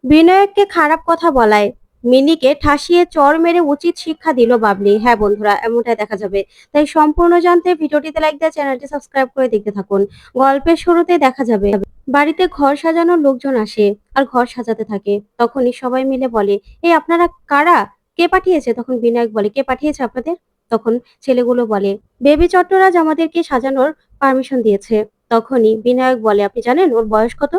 বিনায়ককে খারাপ কথা বলায় মিনিকে ঠাসিয়ে চড় মেরে উচিত শিক্ষা দিল বাবলি। হ্যাঁ বন্ধুরা, এমনটাই দেখা যাবে। তাই সম্পূর্ণ জানতে ভিডিওটিতে লাইক দিয়ে চ্যানেলটি সাবস্ক্রাইব করে দেখতে থাকুন। গল্পের শুরুতে দেখা যাবে বাড়িতে ঘর সাজানোর লোকজন আসে আর ঘর সাজাতে থাকে। তখনই সবাই মিলে বলে, এই আপনারা কারা? কে পাঠিয়েছে? তখন বিনায়ক বলে, কে পাঠিয়েছে আপনাদের? তখন ছেলেগুলো বলে, বেবি চট্টরাজ আমাদেরকে সাজানোর পারমিশন দিয়েছে। তখনই বিনায়ক বলে, আপনি জানেন ওর বয়স কত?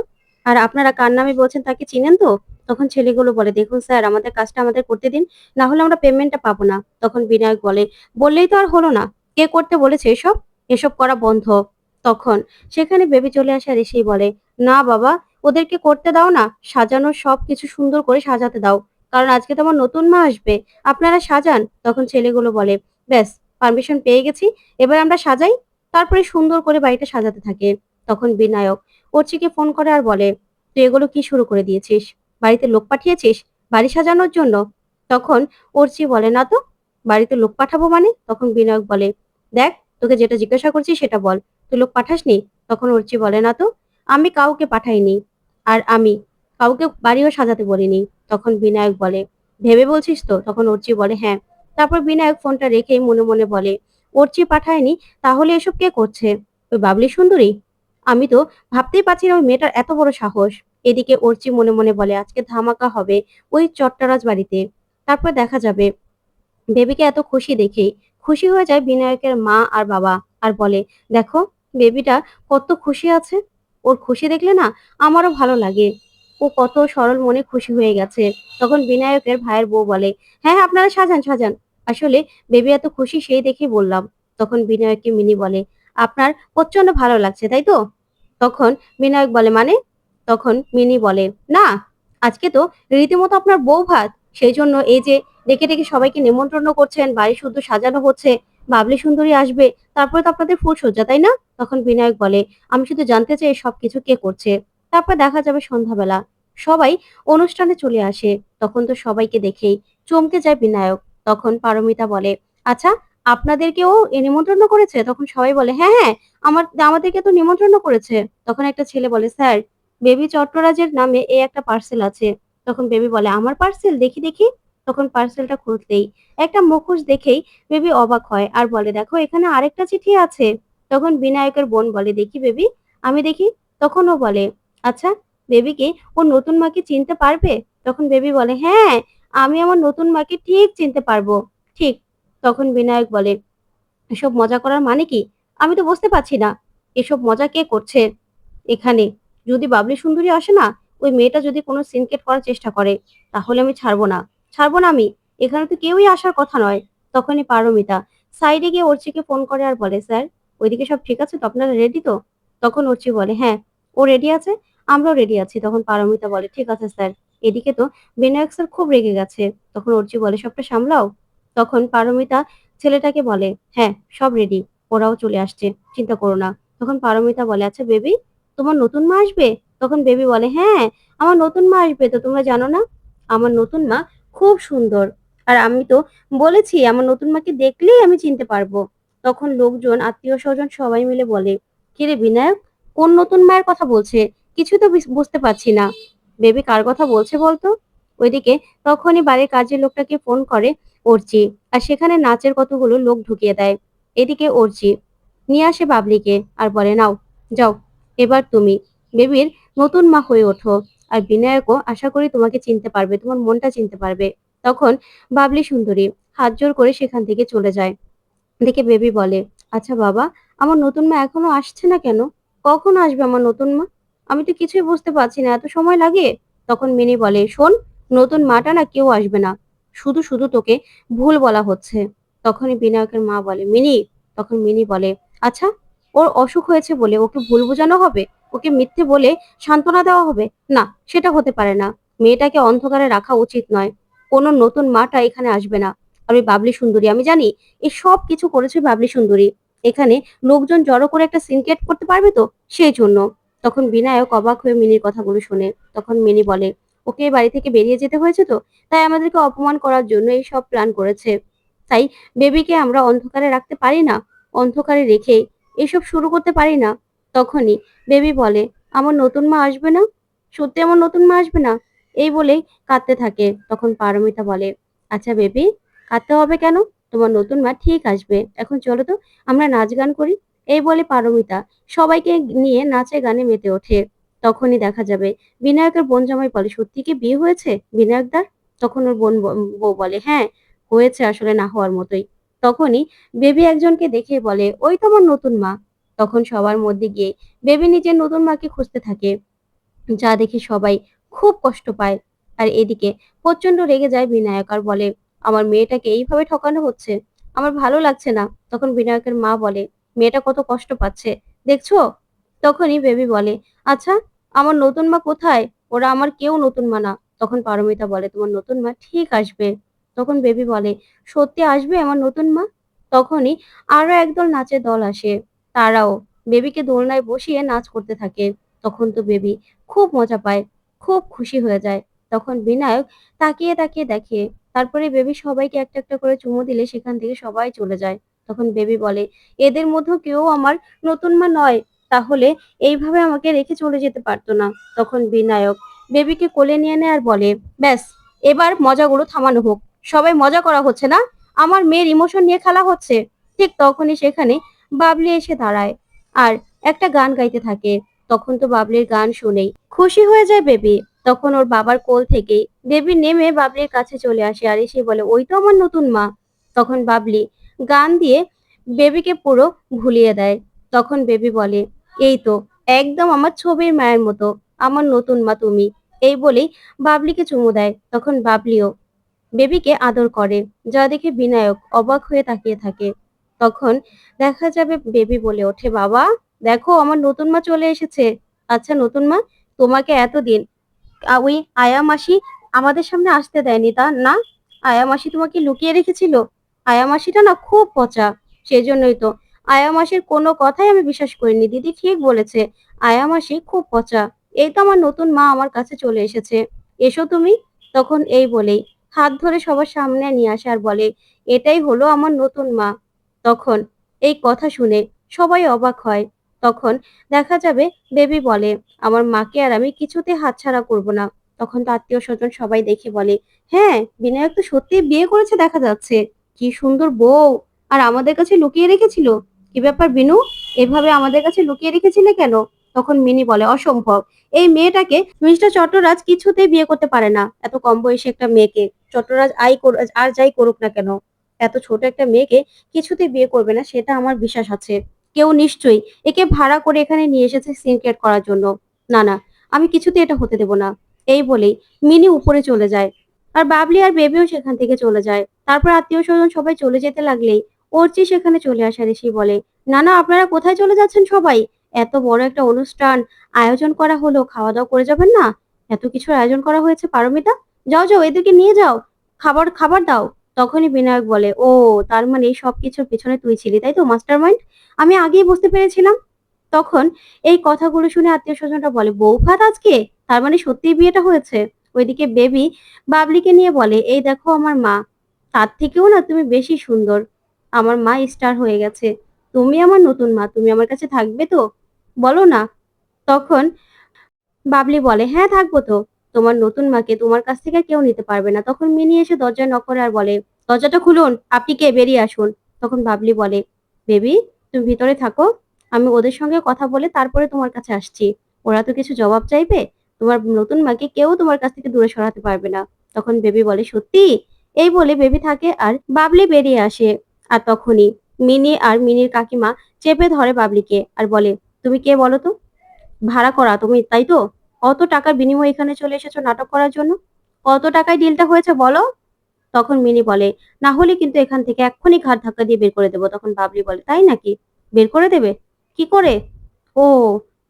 আর আপনারা কার নামে বলছেন তাকে চিনেন তো? তখন ছেলেগুলো বলে, দেখুন স্যার, আমাদের কাজটা আমাদের করতে দিন, না হলে আমরা পেমেন্টটা পাবো না। তখন বিনায়ক বলে, বললেই তো আর হলো না, কে করতে বলেছে এসব? এসব করা বন্ধ। তখন সেখানে বেবি চলে আসে আর এসেই বলে, না বাবা, ওদেরকে করতে দাও না, সাজানোর সব কিছু সুন্দর করে সাজাতে দাও, কারণ আজকে তো আমার নতুন মা আসবে, আপনারা সাজান। তখন ছেলেগুলো বলে, ব্যাস, পারমিশন পেয়ে গেছি, এবার আমরা সাজাই। তারপরে সুন্দর করে বাড়িটা সাজাতে থাকে। তখন বিনায়ক অর্চিকে ফোন করে আর বলে, তুই এগুলো কি শুরু করে দিয়েছিস? বাড়িতে লোক পাঠিয়েছিস বাড়ি সাজানোর জন্য? তখন অর্চি বলে, না তো, বাড়িতে লোক পাঠাবো মানে? তখন বিনায়ক বলে, দেখ, তোকে যেটা জিজ্ঞাসা করছি সেটা বল, তুই লোক পাঠাসনি? তখন অর্চি বলে, না তো, আমি কাউকে পাঠাইনি, আর আমি কাউকে বাড়িও সাজাতে বলিনি। তখন বিনায়ক বলে, ভেবে বলছিস তো? তখন অর্চি বলে, হ্যাঁ। তারপর বিনায়ক ফোনটা রেখেই মনে মনে বলে, অর্চি পাঠায়নি, তাহলে এসব কে করছে? ওই বাবলি সুন্দরী? আমি তো ভাবতেই পারছি না ওই মেয়েটার এত বড় সাহস। এদিকে অর্চি মনে মনে বলে, আজকে ধামাকা হবে ওই চট্টরাজ বাড়িতে। তারপর দেখা যাবে বেবিকে এত খুশি দেখেই খুশি হয়ে যায় বিনায়কের মা আর বাবা, আর বলে, দেখো, বেবিটা কত খুশি আছে, ওর খুশি দেখলে না আমারও ভালো লাগে, ও কত সরল মনে খুশি হয়ে গেছে। তখন বিনায়কের ভাইয়ের বউ বলে, হ্যাঁ আপনারা সাজান সাজান, আসলে বেবি এত খুশি সেই দেখেই বললাম। তখন বিনায়ককে মিনি বলে, আপনার প্রচন্ড ভালো লাগছে তাই তো? তখন বিনায়ক বলে, মানে? তখন মিনি বলে, না, আজকে তো রীতিমতো আপনার বউ ভাত, সেই জন্য এই যে ডেকে ডেকে সবাইকে নিমন্ত্রণ করছেন, বাড়ি শুধু সাজানো হচ্ছে, বাবলি সুন্দরী আসবে, তারপরে তো আপনাদের ফুলসজ্জা, তাই না? তখন বিনায়ক বলে, আমি শুধু জানতে চাই সবকিছু কে করছে। তারপর দেখা যাবে সন্ধ্যাবেলা সবাই অনুষ্ঠানে চলে আসে। তখন তো সবাইকে দেখেই চমকে যায় বিনায়ক। তখন পারমিতা বলে, আচ্ছা, আপনাদেরকেও নিমন্ত্রণ করেছে? তখন সবাই বলে, হ্যাঁ হ্যাঁ, আমাদেরকে তো নিমন্ত্রণ করেছে। তখন একটা ছেলে বলে, স্যার, বেবি চট্টরাজের নামে এই একটা পার্সেল আছে। তখন বেবি বলে, আমার পার্সেল? দেখি দেখি। তখন পার্সেলটা খুলতেই একটা মুখোশ দেখেই বেবি অবাক হয় আর বলে, দেখো, এখানে আরেকটা চিঠি আছে। তখন বিনায়কের বোন বলে, দেখি বেবি, আমি দেখি। তখন ও বলে, আচ্ছা, বেবিকে ওর নতুন মাকে চিনতে পারবে? তখন বেবি বলে, হ্যাঁ, আমি আমার নতুন মাকে ঠিক চিনতে পারবো, ঠিক। তখন বিনায়ক বলে, এসব মজা করার মানে কি? আমি তো বুঝতে পারছি না এসব মজা কে করছে এখানে। যদি বাবলি সুন্দরী আসে না, ওই মেয়েটা যদি কোনো সিনকেট করার চেষ্টা করে, তাহলে আমি ছাড়বো না, ছাড়বো না আমি। এখানে তো কেউই আসার কথা নয়। তখনই পারমিতা সাইডে গিয়ে অর্চিকে ফোন করে আর বলে, স্যার, ওইদিকে সব ঠিক আছে তো? আপনারা রেডি তো? তখন অর্চি বলে, হ্যাঁ, ও রেডি আছে, আমরাও রেডি আছি। তখন পারমিতা বলে, ঠিক আছে স্যার, এদিকে তো বিনায়ক স্যার খুব রেগে গেছে। তখন অর্চি বলে, সবটা সামলাও। তখন পারমিতা ছেলেটাকে বলে, হ্যাঁ, সব রেডি, ওরাও চলে আসছে, চিন্তা করো না। তখন পারমিতা বলে, আচ্ছা বেবি, তোমার নতুন মা আসবে? তখন বেবি বলে, হ্যাঁ, আমার নতুন মা আসবে, তো তোমরা জানো না, আমার নতুন মা খুব সুন্দর, আর আমি তো বলেছি আমার নতুন মাকে দেখলেই আমি চিনতে পারবো। তখন লোকজন, আত্মীয় স্বজন সবাই মিলে বলে, কিরে বিনায়ক, কোন নতুন মায়ের কথা বলছে? কিছু তো বুঝতে পারছি না, বেবি কার কথা বলছে বলতো? ওইদিকে তখনই বাড়ির কাজের লোকটাকে ফোন করে অর্চি, আর সেখানে নাচের কতগুলো লোক ঢুকিয়ে দেয়। এদিকে অর্চি নিয়ে আসে বাবলিকে আর বলে, নাও, যাও, এবার তুমি বেবির নতুন মা হয়ে ওঠো, আর বিনায়কও আশা করি তোমাকে চিনতে পারবে, তোমার মনটা চিনতে পারবে। তখন বাবলি সুন্দরী হাত জোর করে সেখান থেকে চলে যায়। দেখে বেবি বলে, আচ্ছা বাবা, আমার নতুন মা এখনো আসছে না কেন? কখন আসবে আমার নতুন মা? আমি তো কিছুই বুঝতে পারছি না, এত সময় লাগে? তখন মিনি বলে, শোন, নতুন মাটা না কেউ আসবে না, শুধু শুধু তোকে ভুল বলা হচ্ছে। তখনই বিনায়কের মা বলে, মিনি। তখন মিনি বলে, আচ্ছা, ওর অসুখ হয়েছে বলে ওকে ভুল বোঝানো হবে? ওকে মিথ্যে বলে সান্ত্বনা দেওয়া হবে? না, সেটা হতে পারে না। মেয়েটাকে অন্ধকারে রাখা উচিত নয়। কোনো নতুন মাটা এখানে আসবে না। আমি বাবলি সুন্দরী, আমি জানি এই সব কিছু করেছে বাবলি সুন্দরী। এখানে লোকজন জড়ো করে একটা সিন ক্রিয়েট করতে পারবে তো, সেই জন্য। তখন বিনায়ক অবাক হয়ে মিনির কথাগুলো শোনে। তখন মিনি বলে, ওকে বাড়ি থেকে বেরিয়ে যেতে হয়েছে তো, তাই আমাদেরকে অপমান করার জন্য এই সব প্ল্যান করেছে। তাই বেবিকে আমরা অন্ধকারে রাখতে পারি না, অন্ধকারে রেখে এসব শুরু করতে পারি না। তখনই বেবি বলে, আমার নতুন মা আসবে না? সত্যি আমার নতুন মা আসবে না? এই বলেই কাঁদতে থাকে। তখন পারমিতা বলে, আচ্ছা বেবি, কাঁদতে হবে কেন? তোমার নতুন মা ঠিক আসবে। এখন চলো তো, আমরা নাচ গান করি। এই বলে পারমিতা সবাইকে নিয়ে নাচে গানে মেতে ওঠে। তখনই দেখা যাবে বিনায়কের বোন জামাই বলে, সত্যি কি বিয়ে হয়েছে বিনায়কদার? তখন ওর বউ বলে, হ্যাঁ হয়েছে, আসলে না হওয়ার মতোই। তখনই বেবি একজনকে দেখে বলে, ওই তো আমার নতুন মা। তখন সবার মধ্যে গিয়ে বেবি নিজের নতুন মাকে খুঁজতে থাকে, যা দেখে সবাই খুব কষ্ট পায়। আর এদিকে প্রচন্ড রেগে যায় বিনায়ক আর বলে, আমার মেয়েটাকে এইভাবে ঠকানো হচ্ছে, আমার ভালো লাগছে না। তখন বিনায়কের মা বলে, মেয়েটা কত কষ্ট পাচ্ছে দেখছো? তখনই বেবি বলে, আচ্ছা আমার নতুন মা কোথায়? ওরা আমার কেউ নতুন মা না। তখন পারমিতা বলে, তোমার নতুন মা ঠিক আসবে। তখন বেবি বলে, সত্যি আসবে আমার নতুন মা? তখনই আরো একদল নাচের দল আসে। তারাও বেবিকে দোলনায় বসিয়ে নাচ করতে থাকে। তখন তো বেবি খুব মজা পায়, খুব খুশি হয়ে যায়। তখন বিনায়ক তাকিয়ে তাকিয়ে দেখে। তারপরে বেবি সবাইকে একটা একটা করে চুমু দিলে সেখান থেকে সবাই চলে যায়। তখন বেবি বলে, এদের মধ্যেও কেউ আমার নতুন মা নয়, তাহলে এইভাবে আমাকে রেখে চলে যেতে পারতো না। তখন বিনায়ক বেবিকে কোলে নিয়ে নেয় আর বলে, ব্যাস এবার মজাগুলো থামানো হোক, সবাই মজা করা হচ্ছে না, আমার মেয়ের ইমোশন নিয়ে খেলা হচ্ছে। ঠিক তখনই সেখানে বাবলি এসে দাঁড়ায় আর একটা গান গাইতে থাকে। তখন তো বাবলির গান শুনেই খুশি হয়ে যায় বেবি। তখন ওর বাবার কোল থেকেই বেবি নেমে বাবলির কাছে চলে আসে আর এসে বলে, ওই তো আমার নতুন মা। তখন বাবলি গান দিয়ে বেবিকে পুরো ভুলিয়ে দেয়। তখন বেবি বলে, এই তো একদম আমার ছবির মায়ের মতো, আমার নতুন মা তুমি। এই বলেই বাবলিকে চুমু দেয়। তখন বাবলিও বেবিকে আদর করে, যা দেখে বিনায়ক অবাক হয়ে তাকিয়ে থাকে। তখন দেখা যাবে বেবি বলে ওঠে, বাবা দেখো আমার নতুন মা চলে এসেছে। আচ্ছা নতুন মা, তোমাকে এতদিন ওই আয়া মাসি আমাদের সামনে আসতে দেয়নি তা না? আয়া মাসি তোমাকে লুকিয়ে রেখেছিল। আয়া মাসিটা না খুব পচা, সেজন্যই তো আয়া মাসির কোনো কথাই আমি বিশ্বাস করিনি। দিদি ঠিক বলেছে, আয়া মাসি খুব পচা। এই তো আমার নতুন মা আমার কাছে চলে এসেছে, এসো তুমি। তখন এই বলেই হাত ধরে সবার সামনে নিয়ে আসে আর বলে, এটাই হলো আমার নতুন মা। তখন এই কথা শুনে সবাই অবাক হয়। তখন দেখা যাবে বেবি বলে, আমার মাকে আর আমি কিছুতে হাতছাড়া করব না। তখন তো আত্মীয় স্বজন সবাই দেখে বলে, হ্যাঁ বিনায়ক তো সত্যি বিয়ে করেছে দেখা যাচ্ছে, কি সুন্দর বউ, আর আমাদের কাছে লুকিয়ে রেখেছিল। কি ব্যাপার বিনু, এভাবে আমাদের কাছে লুকিয়ে রেখেছিলে কেন? তখন মিনি বলে, অসম্ভব, এই মেয়েটাকে মিস্টার চট্টরাজ কিছুতেই বিয়ে করতে পারে না। এত কম বয়সী একটা মেয়েকে চট্টরাজ আর যাই করুক না কেন, এত ছোট একটা মেয়েকে কিছুতেই বিয়ে করবে না, সেটা আমার বিশ্বাস আছে। কেউ নিশ্চয়ই একে ভাড়া করে এখানে নিয়ে এসেছে সিনক্রেট করার জন্য। না না, আমি কিছুতে এটা হতে দেব না। এই বলেই মিনি উপরে চলে যায় আর বাবলি আর বেবিও সেখান থেকে চলে যায়। তারপর আত্মীয় স্বজন সবাই চলে যেতে লাগলেই অর্চি সেখানে চলে আসে আর এসে বলে, না না আপনারা কোথায় চলে যাচ্ছেন সবাই? এত বড় একটা অনুষ্ঠান আয়োজন করা হলো, খাওয়া দাওয়া করে যাবেন না? এত কিছুর আয়োজন করা হয়েছে পারমিতা, যাও যাও এদেরকে নিয়ে যাও, খাবার খাবার দাও। তখনই বিনায়ক বলে, ও তার মানে এই সবকিছুর পেছনে তুই ছিলি তাই তো, মাস্টার মাইন্ড? আমি আগেই বুঝতে পেরেছিলাম। তখন এই কথাগুলো শুনে আত্মীয় স্বজনরা বলে, বউ ভাত আজকে, তার মানে সত্যিই বিয়েটা হয়েছে। ওইদিকে বেবি বাবলিকে নিয়ে বলে, এই দেখো আমার মা, তার থেকেও না তুমি বেশি সুন্দর, আমার মা স্টার হয়ে গেছে, তুমি আমার নতুন মা, তুমি আমার কাছে থাকবে তো, বলো না? তখন বাবলি বলে, হ্যাঁ থাকবো তো, তোমার নতুন মাকে তোমার কাছ থেকে কেউ নিতে পারবে না। তখন মিনি এসে দরজায় নক করে আর বলে, দরজাটা খুলুন, আপনি কে, বেরিয়ে আসুন। তখন বাবলি বলে, বেবি তুমি ভিতরে থাকো, আমি ওদের সঙ্গে কথা বলে তারপরে তোমার কাছে আসছি। ওরা তো কিছু জবাব চাইবে, তোমার নতুন মাকে কেউ তোমার কাছ থেকে দূরে সরাতে পারবে না। তখন বেবি বলে, সত্যি? এই বলে বেবি থাকে আর বাবলি বেরিয়ে আসে। আর তখনই মিনি আর মিনির কাকিমা চেপে ধরে বাবলিকে আর বলে, তুমি কে বলো তো? ভাড়া করা তুমি তাই তো? কত টাকার বিনিময়ে এখানে চলে এসেছো নাটক করার জন্য? কত টাকায় ডিলটা হয়েছে বলো? তখন মিনি বলে, না হলে কিন্তু এখান থেকে এক্ষুনি ঘাট ধাক্কা দিয়ে বের করে দেবো। তখন বাবলি বলে, তাই নাকি? বের করে দেবে? কি করে? ও,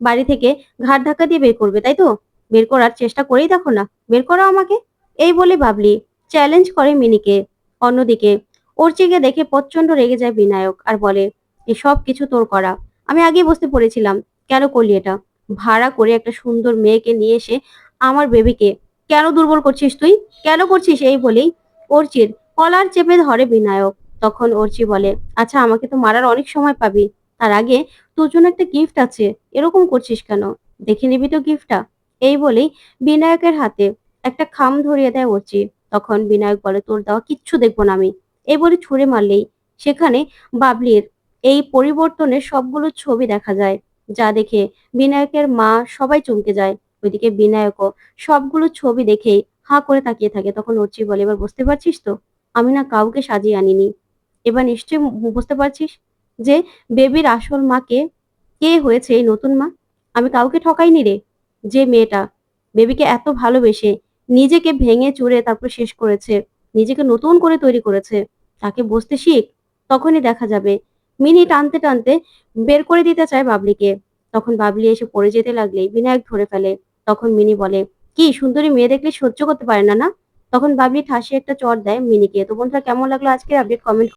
বাড়ি থেকে ঘাট ধাক্কা দিয়ে বের করবে তাই তো? বের করার চেষ্টা করেই দেখো না, বের করো আমাকে। এই বলে বাবলি চ্যালেঞ্জ করে মিনিকে। অন্যদিকে অর্চিকে দেখে প্রচন্ড রেগে যায় বিনায়ক আর বলে, এসব কিছু তোর করা, আমি আগেই বুঝতে পেরেছিলাম। কেন করলি এটা? ভাড়া করে একটা সুন্দর মেয়েকে নিয়ে এসে আমার বেবিকে কেন দুর্বল করছিস তুই? কেন করছিস? এই বলেই অর্চির কলার চেপে ধরে বিনায়ক। তখন অর্চি বলে, আচ্ছা আমাকে তো মারার অনেক সময় পাবি, তার আগে তোর জন্য একটা গিফট আছে, এরকম করছিস কেন? দেখে নিবি তো গিফটটা। এই বলেই বিনায়কের হাতে একটা খাম ধরিয়ে দেয় অর্চি। তখন বিনায়ক বলে, তোর দেওয়া কিচ্ছু দেখবো না আমি। এই বলে ছুঁড়ে মারলেই সেখানে বাবলির এই পরিবর্তনের সবগুলো ছবি দেখা যায়, যা দেখে বিনায়কের মা সবাই চমকে যায়। ওইদিকে বিনায়কও সবগুলো ছবি দেখেই হাঁ করে তাকিয়ে থাকে। তখন অর্চি বলে, এবার বুঝতে পারছিস তো, আমি না কাউকে সাজিয়ে আনিনি। এবার নিশ্চয়ই বুঝতে পারছিস যে বেবির আসল মাকে কে হয়েছে এই নতুন মা। আমি কাউকে ঠকাইনি রে। যে মেয়েটা বেবিকে এত ভালোবেসে নিজেকে ভেঙে চুরে তারপর শেষ করেছে, নিজেকে নতুন করে তৈরি করেছে, তাকে বুঝতে শিখ। তখনই দেখা যাবে। মিনি টানতে টানতে বের করে দিতে চায় বাবলিকে। তখন বাবলি এসে পড়ে যেতে লাগলেই বিনায়ক ধরে ফেলে। তখন মিনি বলে, কি সুন্দরী মেয়ে দেখলে সহ্য করতে পারে না না? তখন বাবলি ঠাসে একটা চড় দেয় মিনিকে। তো বন্ধুরা, কেমন লাগলো আজকের আপডেট? কমেন্ট